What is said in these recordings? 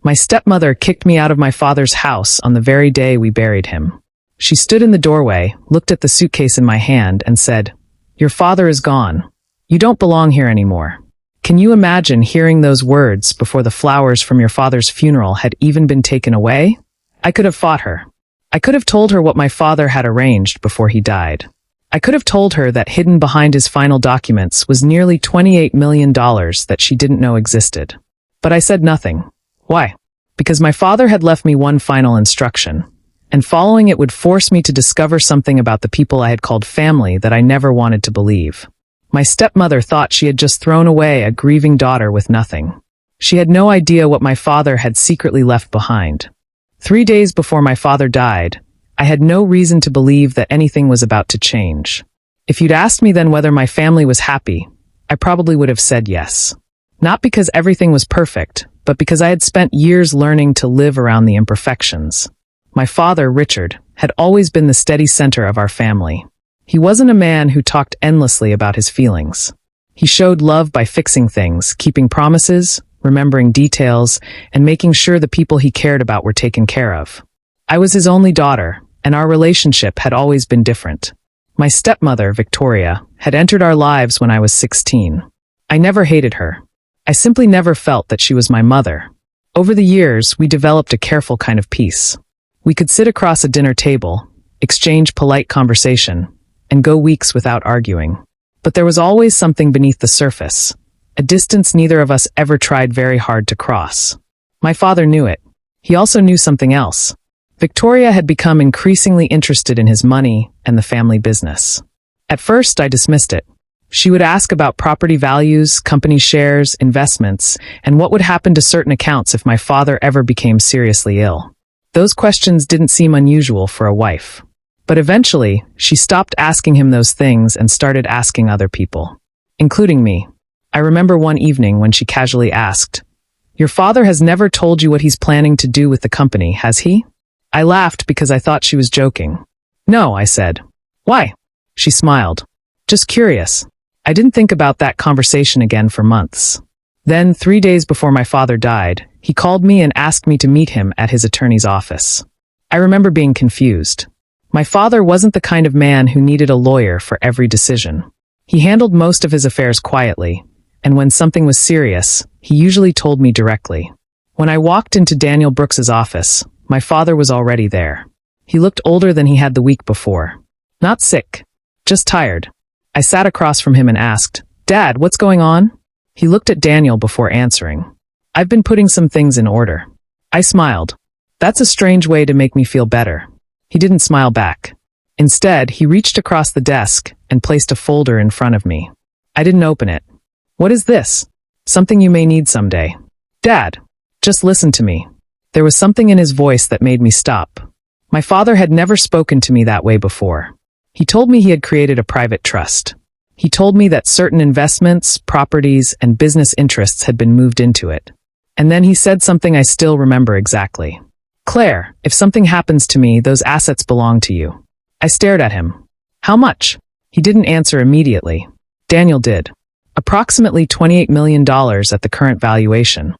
My stepmother kicked me out of my father's house on the very day we buried him. She stood in the doorway, looked at the suitcase in my hand, and said, "Your father is gone. You don't belong here anymore." Can you imagine hearing those words before the flowers from your father's funeral had even been taken away? I could have fought her. I could have told her what my father had arranged before he died. I could have told her that hidden behind his final documents was nearly $28 million that she didn't know existed. But I said nothing. Why? Because my father had left me one final instruction, and following it would force me to discover something about the people I had called family that I never wanted to believe. My stepmother thought she had just thrown away a grieving daughter with nothing. She had no idea what my father had secretly left behind. 3 days before my father died, I had no reason to believe that anything was about to change. If you'd asked me then whether my family was happy, I probably would have said yes. Not because everything was perfect, but because I had spent years learning to live around the imperfections. My father, Richard, had always been the steady center of our family. He wasn't a man who talked endlessly about his feelings. He showed love by fixing things, keeping promises, remembering details, and making sure the people he cared about were taken care of. I was his only daughter, and our relationship had always been different. My stepmother, Victoria, had entered our lives when I was 16. I never hated her. I simply never felt that she was my mother. Over the years, we developed a careful kind of peace. We could sit across a dinner table, exchange polite conversation, and go weeks without arguing. But there was always something beneath the surface, a distance neither of us ever tried very hard to cross. My father knew it. He also knew something else. Victoria had become increasingly interested in his money and the family business. At first, I dismissed it. She would ask about property values, company shares, investments, and what would happen to certain accounts if my father ever became seriously ill. Those questions didn't seem unusual for a wife. But eventually, she stopped asking him those things and started asking other people, including me. I remember one evening when she casually asked, "Your father has never told you what he's planning to do with the company, has he?" I laughed because I thought she was joking. "No," I said. "Why?" She smiled. "Just curious." I didn't think about that conversation again for months. Then, 3 days before my father died, he called me and asked me to meet him at his attorney's office. I remember being confused. My father wasn't the kind of man who needed a lawyer for every decision. He handled most of his affairs quietly, and when something was serious, he usually told me directly. When I walked into Daniel Brooks's office, my father was already there. He looked older than he had the week before. Not sick, just tired. I sat across from him and asked, "Dad, what's going on?" He looked at Daniel before answering. "I've been putting some things in order." I smiled. "That's a strange way to make me feel better." He didn't smile back. Instead, he reached across the desk and placed a folder in front of me. I didn't open it. "What is this?" "Something you may need someday." "Dad, just listen to me." There was something in his voice that made me stop. My father had never spoken to me that way before. He told me he had created a private trust. He told me that certain investments, properties, and business interests had been moved into it. And then he said something I still remember exactly. "Claire, if something happens to me, those assets belong to you." I stared at him. "How much?" He didn't answer immediately. Daniel did. "Approximately $28 million at the current valuation."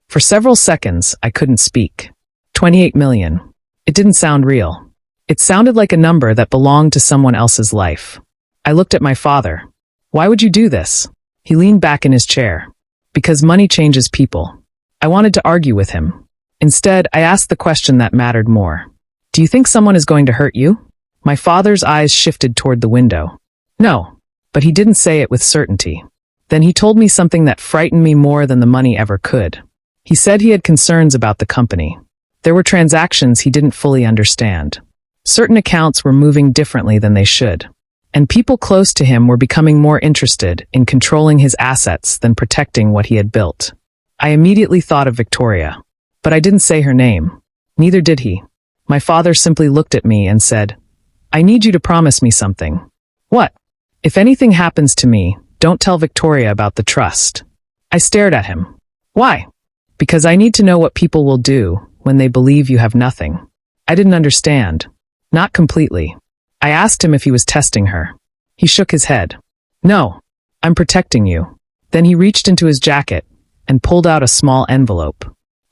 For several seconds, I couldn't speak. 28 million. It didn't sound real. It sounded like a number that belonged to someone else's life. I looked at my father. "Why would you do this?" He leaned back in his chair. "Because money changes people." I wanted to argue with him. Instead, I asked the question that mattered more. "Do you think someone is going to hurt you?" My father's eyes shifted toward the window. "No." But he didn't say it with certainty. Then he told me something that frightened me more than the money ever could. He said he had concerns about the company. There were transactions he didn't fully understand. Certain accounts were moving differently than they should. And people close to him were becoming more interested in controlling his assets than protecting what he had built. I immediately thought of Victoria. But I didn't say her name. Neither did he. My father simply looked at me and said, "I need you to promise me something." "What?" "If anything happens to me, don't tell Victoria about the trust." I stared at him. "Why?" "Because I need to know what people will do when they believe you have nothing." I didn't understand. Not completely. I asked him if he was testing her. He shook his head. "No, I'm protecting you." Then he reached into his jacket and pulled out a small envelope.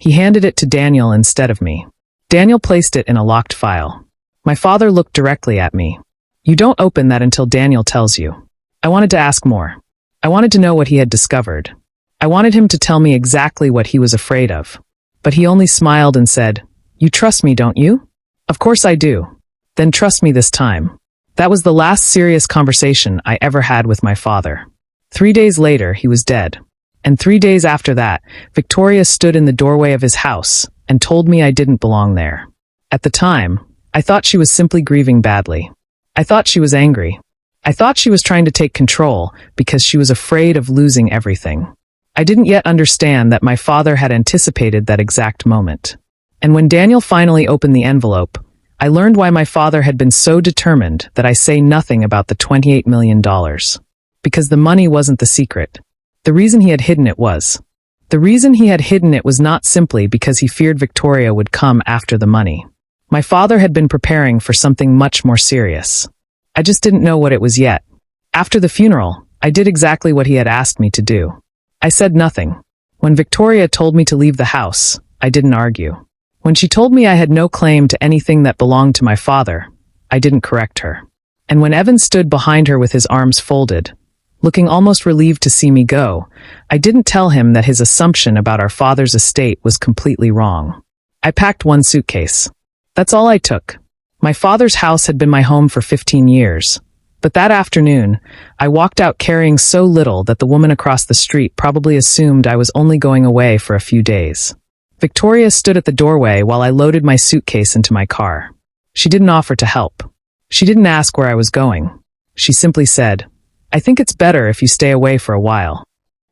He handed it to Daniel instead of me. Daniel placed it in a locked file. My father looked directly at me. You don't open that until Daniel tells you. I wanted to ask more. I wanted to know what he had discovered. I wanted him to tell me exactly what he was afraid of. But he only smiled and said, You trust me, don't you? Of course I do. Then trust me this time. That was the last serious conversation I ever had with my father. 3 days later, he was dead. And 3 days after that, Victoria stood in the doorway of his house and told me I didn't belong there. At the time, I thought she was simply grieving badly. I thought she was angry. I thought she was trying to take control because she was afraid of losing everything. I didn't yet understand that my father had anticipated that exact moment. And when Daniel finally opened the envelope, I learned why my father had been so determined that I say nothing about the $28 million. Because the money wasn't the secret. The reason he had hidden it was. The reason he had hidden it was not simply because he feared Victoria would come after the money. My father had been preparing for something much more serious. I just didn't know what it was yet. After the funeral, I did exactly what he had asked me to do. I said nothing. When Victoria told me to leave the house, I didn't argue. When she told me I had no claim to anything that belonged to my father, I didn't correct her. And when Evan stood behind her with his arms folded, looking almost relieved to see me go, I didn't tell him that his assumption about our father's estate was completely wrong. I packed one suitcase. That's all I took. My father's house had been my home for 15 years. But that afternoon, I walked out carrying so little that the woman across the street probably assumed I was only going away for a few days. Victoria stood at the doorway while I loaded my suitcase into my car. She didn't offer to help. She didn't ask where I was going. She simply said, I think it's better if you stay away for a while.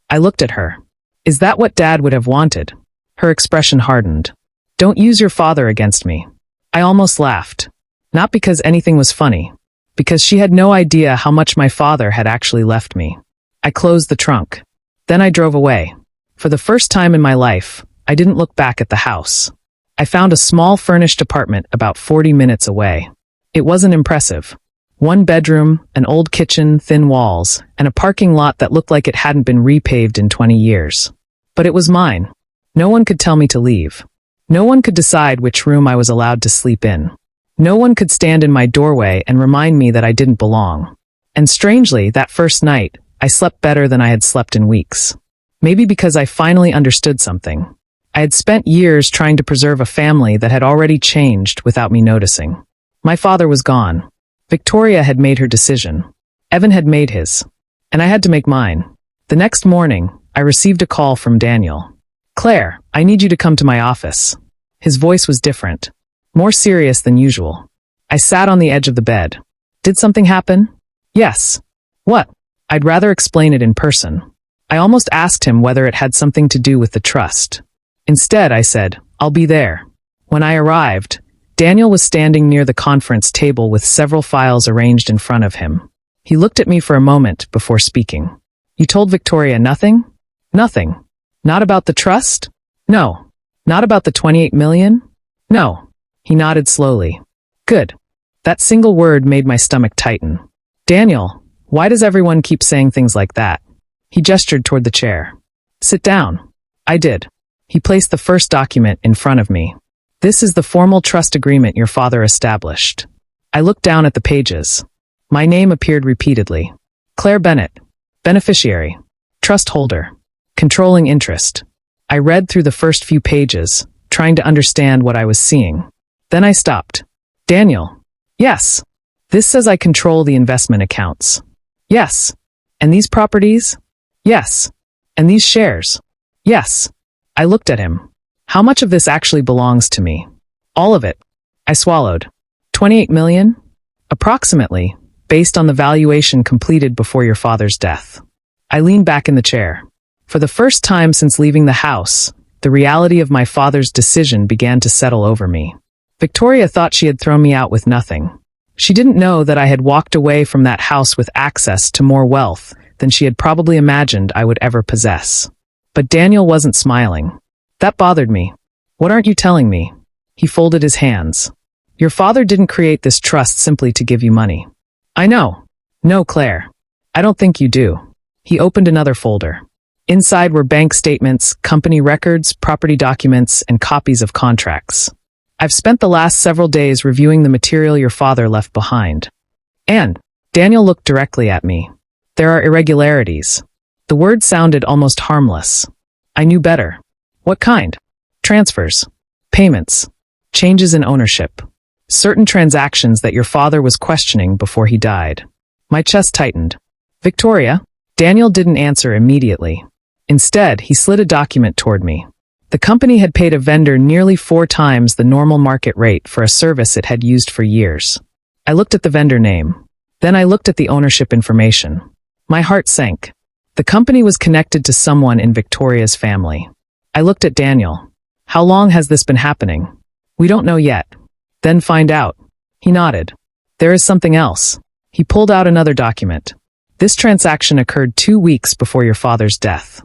I looked at her. Is that what Dad would have wanted? Her expression hardened. Don't use your father against me. I almost laughed. Not because anything was funny. Because she had no idea how much my father had actually left me. I closed the trunk. Then I drove away. For the first time in my life, I didn't look back at the house. I found a small furnished apartment about 40 minutes away. It wasn't impressive. 1 bedroom, an old kitchen, thin walls, and a parking lot that looked like it hadn't been repaved in 20 years. But it was mine. No one could tell me to leave. No one could decide which room I was allowed to sleep in. No one could stand in my doorway and remind me that I didn't belong. And strangely, that first night, I slept better than I had slept in weeks. Maybe because I finally understood something. I had spent years trying to preserve a family that had already changed without me noticing. My father was gone. Victoria had made her decision. Evan had made his. And I had to make mine. The next morning, I received a call from Daniel. Claire, I need you to come to my office. His voice was different. More serious than usual. I sat on the edge of the bed. Did something happen? Yes. What? I'd rather explain it in person. I almost asked him whether it had something to do with the trust. Instead, I said, I'll be there. When I arrived, Daniel was standing near the conference table with several files arranged in front of him. He looked at me for a moment before speaking. You told Victoria nothing? Nothing. Not about the trust? No. Not about the 28 million? No. He nodded slowly. Good. That single word made my stomach tighten. Daniel, why does everyone keep saying things like that? He gestured toward the chair. Sit down. I did. He placed the first document in front of me. This is the formal trust agreement your father established. I looked down at the pages. My name appeared repeatedly. Claire Bennett. Beneficiary. Trust holder. Controlling interest. I read through the first few pages, trying to understand what I was seeing. Then I stopped. Daniel. Yes. This says I control the investment accounts. Yes. And these properties? Yes. And these shares? Yes. I looked at him. How much of this actually belongs to me? All of it. I swallowed. 28 million? Approximately, based on the valuation completed before your father's death. I leaned back in the chair. For the first time since leaving the house, the reality of my father's decision began to settle over me. Victoria thought she had thrown me out with nothing. She didn't know that I had walked away from that house with access to more wealth than she had probably imagined I would ever possess. But Daniel wasn't smiling. That bothered me. What aren't you telling me? He folded his hands. Your father didn't create this trust simply to give you money. I know. No, Claire. I don't think you do. He opened another folder. Inside were bank statements, company records, property documents, and copies of contracts. I've spent the last several days reviewing the material your father left behind. And Daniel looked directly at me. There are irregularities. The word sounded almost harmless. I knew better. What kind? Transfers, payments, changes in ownership, certain transactions that your father was questioning before he died. My chest tightened. Victoria? Daniel didn't answer immediately. Instead, he slid a document toward me. The company had paid a vendor nearly 4 times the normal market rate for a service it had used for years. I looked at the vendor name. Then I looked at the ownership information. My heart sank. The company was connected to someone in Victoria's family. I looked at Daniel. How long has this been happening? We don't know yet. Then find out. He nodded. There is something else. He pulled out another document. This transaction occurred 2 weeks before your father's death.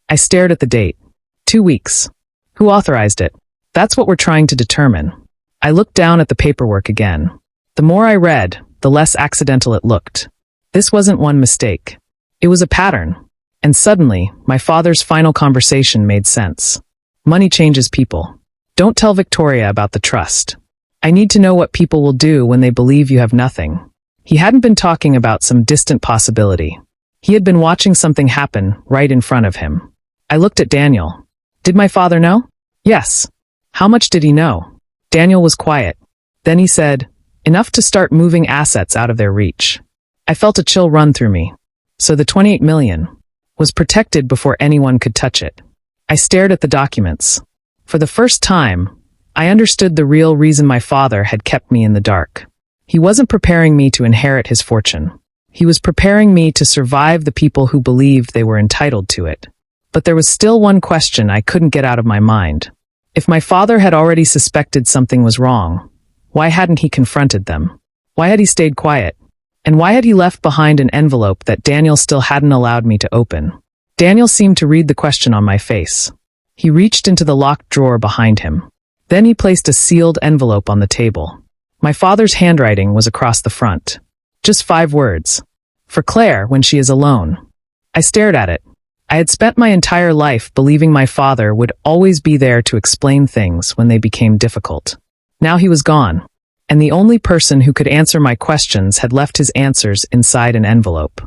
I stared at the date. 2 weeks. Who authorized it? That's what we're trying to determine. I looked down at the paperwork again. The more I read, the less accidental it looked. This wasn't one mistake. It was a pattern. And suddenly, my father's final conversation made sense. Money changes people. Don't tell Victoria about the trust. I need to know what people will do when they believe you have nothing. He hadn't been talking about some distant possibility. He had been watching something happen right in front of him. I looked at Daniel. Did my father know? Yes. How much did he know? Daniel was quiet. Then he said, enough to start moving assets out of their reach. I felt a chill run through me. So the 28 million was protected before anyone could touch it. I stared at the documents. For the first time, I understood the real reason my father had kept me in the dark. He wasn't preparing me to inherit his fortune. He was preparing me to survive the people who believed they were entitled to it. But there was still one question I couldn't get out of my mind. If my father had already suspected something was wrong, why hadn't he confronted them? Why had he stayed quiet? And why had he left behind an envelope that Daniel still hadn't allowed me to open? Daniel seemed to read the question on my face. He reached into the locked drawer behind him. Then he placed a sealed envelope on the table. My father's handwriting was across the front. Just 5 words. For Claire when she is alone. I stared at it. I had spent my entire life believing my father would always be there to explain things when they became difficult. Now he was gone, and the only person who could answer my questions had left his answers inside an envelope.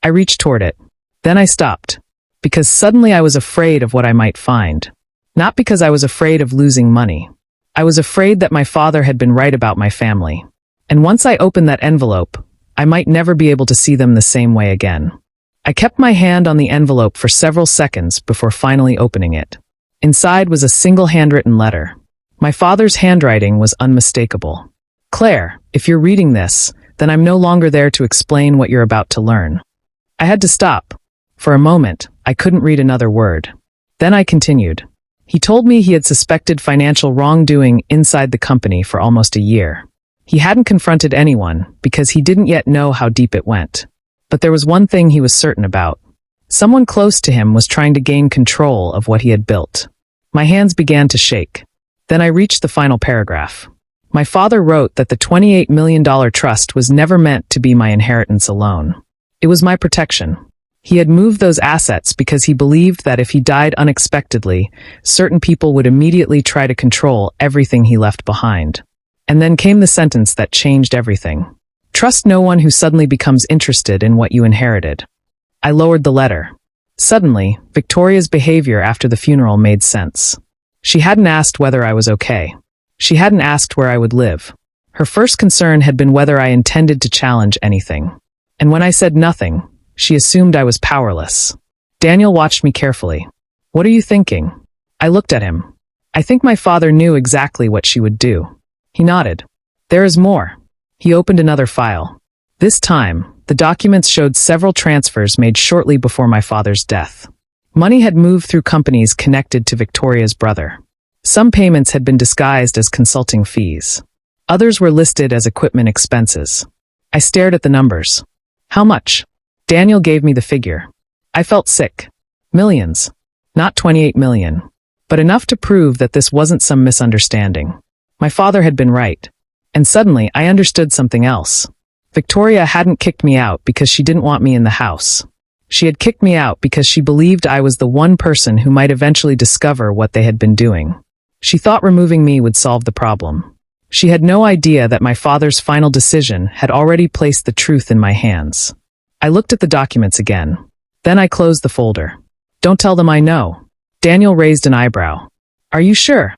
I reached toward it. Then I stopped, because suddenly I was afraid of what I might find. Not because I was afraid of losing money. I was afraid that my father had been right about my family. And once I opened that envelope, I might never be able to see them the same way again. I kept my hand on the envelope for several seconds before finally opening it. Inside was a single handwritten letter. My father's handwriting was unmistakable. Claire, if you're reading this, then I'm no longer there to explain what you're about to learn. I had to stop. For a moment, I couldn't read another word. Then I continued. He told me he had suspected financial wrongdoing inside the company for almost a year. He hadn't confronted anyone because he didn't yet know how deep it went. But there was one thing he was certain about. Someone close to him was trying to gain control of what he had built. My hands began to shake. Then I reached the final paragraph. My father wrote that the $28 million trust was never meant to be my inheritance alone. It was my protection. He had moved those assets because he believed that if he died unexpectedly, certain people would immediately try to control everything he left behind. And then came the sentence that changed everything. Trust no one who suddenly becomes interested in what you inherited. I lowered the letter. Suddenly, Victoria's behavior after the funeral made sense. She hadn't asked whether I was okay. She hadn't asked where I would live. Her first concern had been whether I intended to challenge anything. And when I said nothing, she assumed I was powerless. Daniel watched me carefully. What are you thinking? I looked at him. I think my father knew exactly what she would do. He nodded. There is more. He opened another file. This time, the documents showed several transfers made shortly before my father's death. Money had moved through companies connected to Victoria's brother. Some payments had been disguised as consulting fees. Others were listed as equipment expenses. I stared at the numbers. How much? Daniel gave me the figure. I felt sick. Millions. Not 28 million. But enough to prove that this wasn't some misunderstanding. My father had been right. And suddenly, I understood something else. Victoria hadn't kicked me out because she didn't want me in the house. She had kicked me out because she believed I was the one person who might eventually discover what they had been doing. She thought removing me would solve the problem. She had no idea that my father's final decision had already placed the truth in my hands. I looked at the documents again. Then I closed the folder. Don't tell them I know. Daniel raised an eyebrow. Are you sure?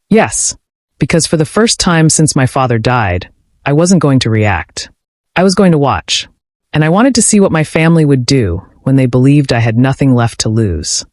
Yes. Because for the first time since my father died, I wasn't going to react. I was going to watch. And I wanted to see what my family would do when they believed I had nothing left to lose.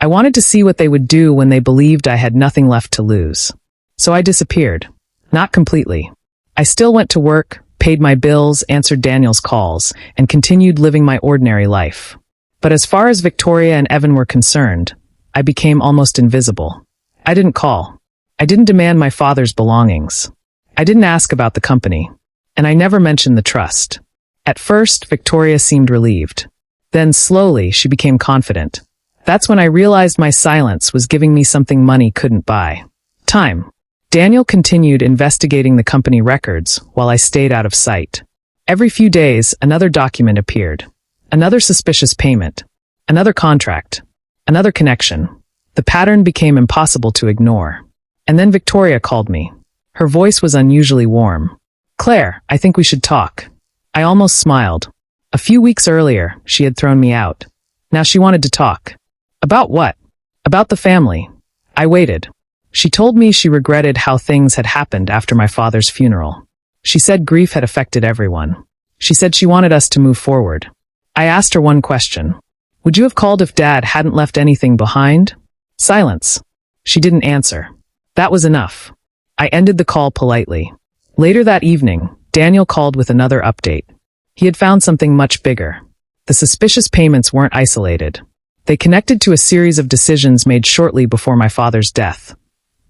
I wanted to see what they would do when they believed I had nothing left to lose. So I disappeared. Not completely. I still went to work, paid my bills, answered Daniel's calls, and continued living my ordinary life. But as far as Victoria and Evan were concerned, I became almost invisible. I didn't call. I didn't demand my father's belongings. I didn't ask about the company. And I never mentioned the trust. At first, Victoria seemed relieved. Then slowly, she became confident. That's when I realized my silence was giving me something money couldn't buy. Time. Daniel continued investigating the company records while I stayed out of sight. Every few days, another document appeared. Another suspicious payment. Another contract. Another connection. The pattern became impossible to ignore. And then Victoria called me. Her voice was unusually warm. Claire, I think we should talk. I almost smiled. A few weeks earlier, she had thrown me out. Now she wanted to talk. About what? About the family. I waited. She told me she regretted how things had happened after my father's funeral. She said grief had affected everyone. She said she wanted us to move forward. I asked her one question. Would you have called if Dad hadn't left anything behind? Silence. She didn't answer. That was enough. I ended the call politely. Later that evening, Daniel called with another update. He had found something much bigger. The suspicious payments weren't isolated. They connected to a series of decisions made shortly before my father's death.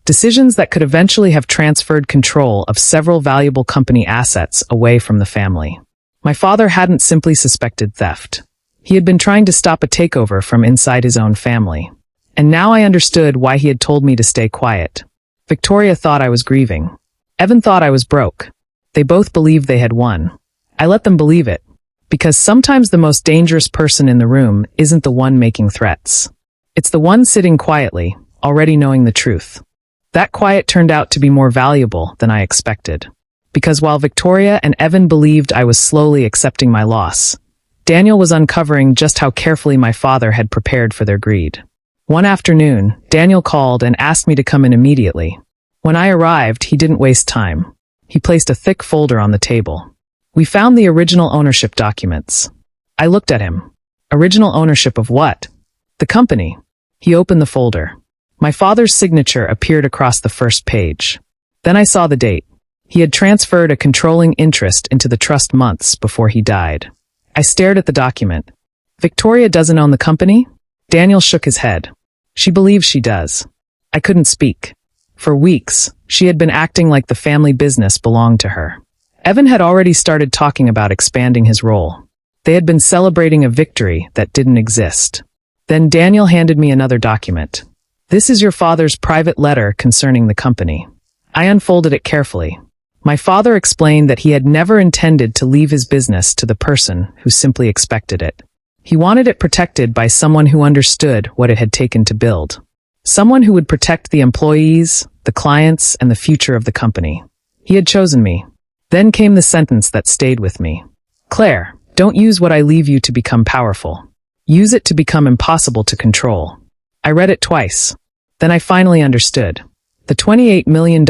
Decisions that could eventually have transferred control of several valuable company assets away from the family. My father hadn't simply suspected theft. He had been trying to stop a takeover from inside his own family. And now I understood why he had told me to stay quiet. Victoria thought I was grieving. Evan thought I was broke. They both believed they had won. I let them believe it. Because sometimes the most dangerous person in the room isn't the one making threats. It's the one sitting quietly, already knowing the truth. That quiet turned out to be more valuable than I expected. Because while Victoria and Evan believed I was slowly accepting my loss, Daniel was uncovering just how carefully my father had prepared for their greed. One afternoon, Daniel called and asked me to come in immediately. When I arrived, he didn't waste time. He placed a thick folder on the table. We found the original ownership documents. I looked at him. Original ownership of what? The company. He opened the folder. My father's signature appeared across the first page. Then I saw the date. He had transferred a controlling interest into the trust months before he died. I stared at the document. Victoria doesn't own the company? Daniel shook his head. She believes she does. I couldn't speak. For weeks, she had been acting like the family business belonged to her. Evan had already started talking about expanding his role. They had been celebrating a victory that didn't exist. Then Daniel handed me another document. This is your father's private letter concerning the company. I unfolded it carefully. My father explained that he had never intended to leave his business to the person who simply expected it. He wanted it protected by someone who understood what it had taken to build. Someone who would protect the employees, the clients, and the future of the company. He had chosen me. Then came the sentence that stayed with me. Claire, don't use what I leave you to become powerful. Use it to become impossible to control. I read it twice. Then I finally understood. The $28 million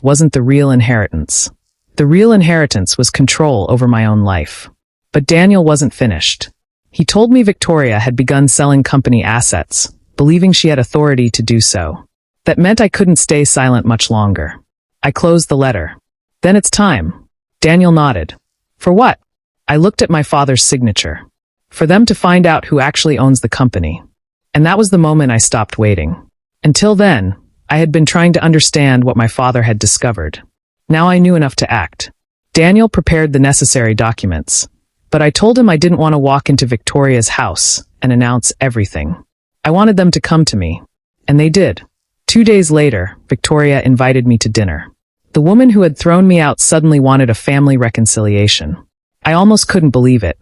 wasn't the real inheritance. The real inheritance was control over my own life. But Daniel wasn't finished. He told me Victoria had begun selling company assets, believing she had authority to do so. That meant I couldn't stay silent much longer. I closed the letter. Then it's time. Daniel nodded. For what? I looked at my father's signature. For them to find out who actually owns the company. And that was the moment I stopped waiting. Until then, I had been trying to understand what my father had discovered. Now I knew enough to act. Daniel prepared the necessary documents. But I told him I didn't want to walk into Victoria's house and announce everything. I wanted them to come to me. And they did. 2 days later, Victoria invited me to dinner. The woman who had thrown me out suddenly wanted a family reconciliation. I almost couldn't believe it.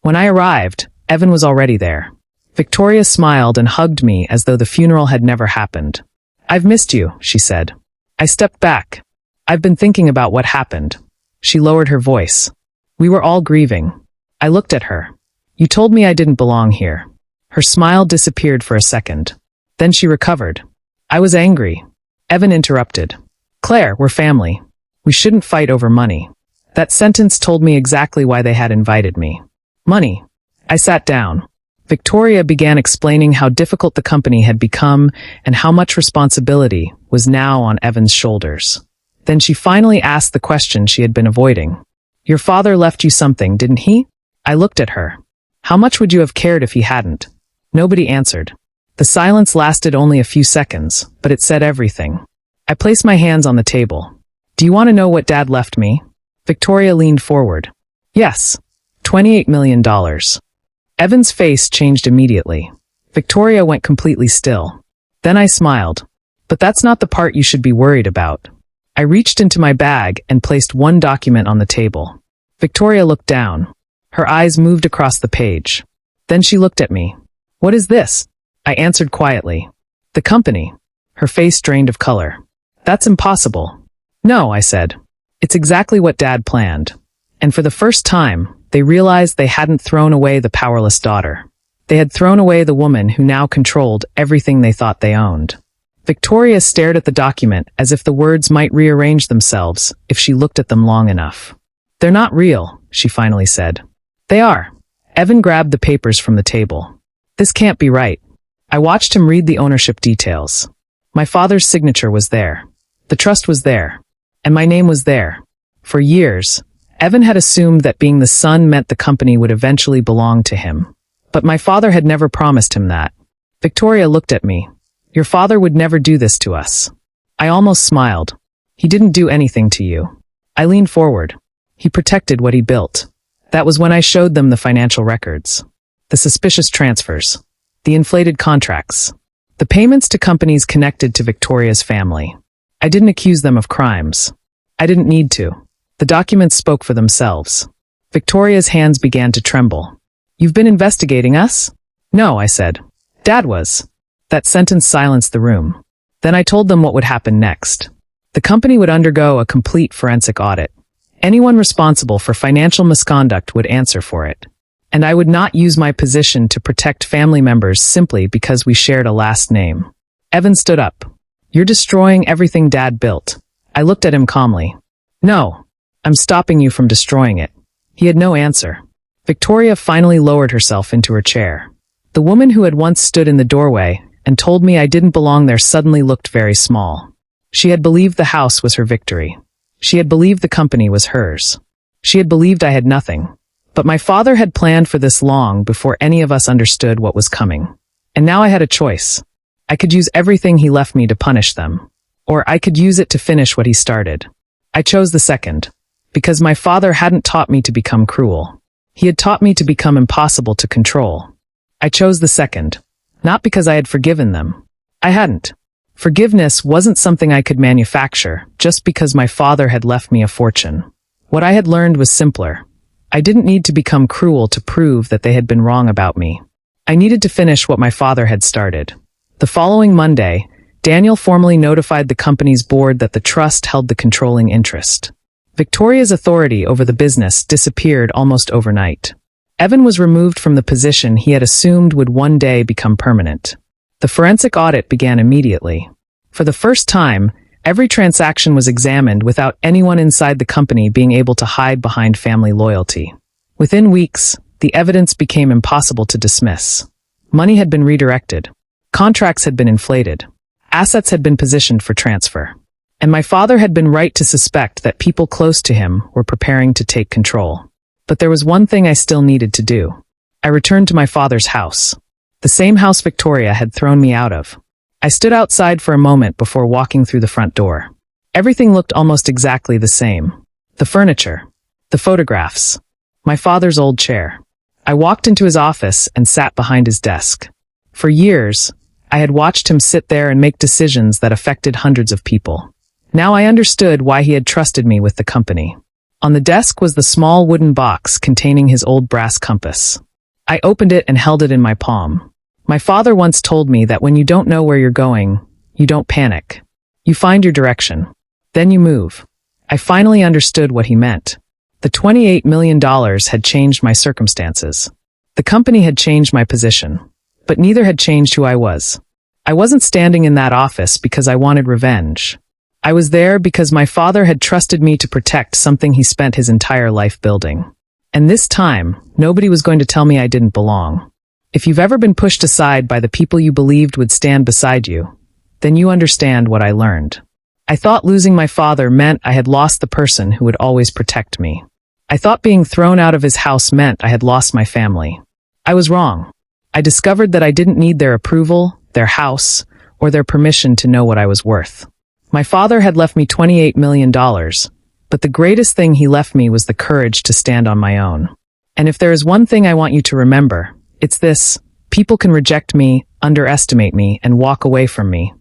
When I arrived, Evan was already there. Victoria smiled and hugged me as though the funeral had never happened. "I've missed you," she said. I stepped back. "I've been thinking about what happened." She lowered her voice. "We were all grieving." I looked at her. "You told me I didn't belong here." Her smile disappeared for a second. Then she recovered. "I was angry." Evan interrupted. "Claire, we're family. We shouldn't fight over money." That sentence told me exactly why they had invited me. Money. I sat down. Victoria began explaining how difficult the company had become and how much responsibility was now on Evan's shoulders. Then she finally asked the question she had been avoiding. "Your father left you something, didn't he?" I looked at her. "How much would you have cared if he hadn't?" Nobody answered. The silence lasted only a few seconds, but it said everything. I placed my hands on the table. "Do you want to know what Dad left me?" Victoria leaned forward. "Yes. $28 million. Evan's face changed immediately. Victoria went completely still. Then I smiled. "But that's not the part you should be worried about." I reached into my bag and placed one document on the table. Victoria looked down. Her eyes moved across the page. Then she looked at me. "What is this?" I answered quietly. "The company." Her face drained of color. "That's impossible." "No," I said. "It's exactly what Dad planned." And for the first time, they realized they hadn't thrown away the powerless daughter. They had thrown away the woman who now controlled everything they thought they owned. Victoria stared at the document as if the words might rearrange themselves if she looked at them long enough. "They're not real," she finally said. "They are." Evan grabbed the papers from the table. "This can't be right." I watched him read the ownership details. My father's signature was there. The trust was there. And my name was there. For years, Evan had assumed that being the son meant the company would eventually belong to him. But my father had never promised him that. Victoria looked at me. "Your father would never do this to us." I almost smiled. "He didn't do anything to you." I leaned forward. "He protected what he built." That was when I showed them the financial records. The suspicious transfers. The inflated contracts. The payments to companies connected to Victoria's family. I didn't accuse them of crimes. I didn't need to. The documents spoke for themselves. Victoria's hands began to tremble. "You've been investigating us?" "No," I said. "Dad was." That sentence silenced the room. Then I told them what would happen next. The company would undergo a complete forensic audit. Anyone responsible for financial misconduct would answer for it. And I would not use my position to protect family members simply because we shared a last name. Evan stood up. "You're destroying everything Dad built." I looked at him calmly. "No, I'm stopping you from destroying it." He had no answer. Victoria finally lowered herself into her chair. The woman who had once stood in the doorway and told me I didn't belong there suddenly looked very small. She had believed the house was her victory. She had believed the company was hers. She had believed I had nothing. But my father had planned for this long before any of us understood what was coming. And now I had a choice. I could use everything he left me to punish them. Or I could use it to finish what he started. I chose the second. Because my father hadn't taught me to become cruel. He had taught me to become impossible to control. I chose the second. Not because I had forgiven them. I hadn't. Forgiveness wasn't something I could manufacture just because my father had left me a fortune. What I had learned was simpler. I didn't need to become cruel to prove that they had been wrong about me. I needed to finish what my father had started. The following Monday, Daniel formally notified the company's board that the trust held the controlling interest. Victoria's authority over the business disappeared almost overnight. Evan was removed from the position he had assumed would one day become permanent. The forensic audit began immediately. For the first time, every transaction was examined without anyone inside the company being able to hide behind family loyalty. Within weeks, the evidence became impossible to dismiss. Money had been redirected. Contracts had been inflated. Assets had been positioned for transfer. And my father had been right to suspect that people close to him were preparing to take control. But there was one thing I still needed to do. I returned to my father's house. The same house Victoria had thrown me out of. I stood outside for a moment before walking through the front door. Everything looked almost exactly the same. The furniture. The photographs. My father's old chair. I walked into his office and sat behind his desk. For years, I had watched him sit there and make decisions that affected hundreds of people. Now I understood why he had trusted me with the company. On the desk was the small wooden box containing his old brass compass. I opened it and held it in my palm. My father once told me that when you don't know where you're going, you don't panic. You find your direction. Then you move. I finally understood what he meant. The $28 million had changed my circumstances. The company had changed my position, but neither had changed who I was. I wasn't standing in that office because I wanted revenge. I was there because my father had trusted me to protect something he spent his entire life building. And this time, nobody was going to tell me I didn't belong. If you've ever been pushed aside by the people you believed would stand beside you, then you understand what I learned. I thought losing my father meant I had lost the person who would always protect me. I thought being thrown out of his house meant I had lost my family. I was wrong. I discovered that I didn't need their approval, their house, or their permission to know what I was worth. My father had left me $28 million, but the greatest thing he left me was the courage to stand on my own. And if there is one thing I want you to remember, it's this: people can reject me, underestimate me, and walk away from me,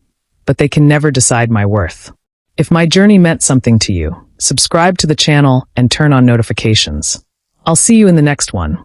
but they can never decide my worth. If my journey meant something to you, subscribe to the channel and turn on notifications. I'll see you in the next one.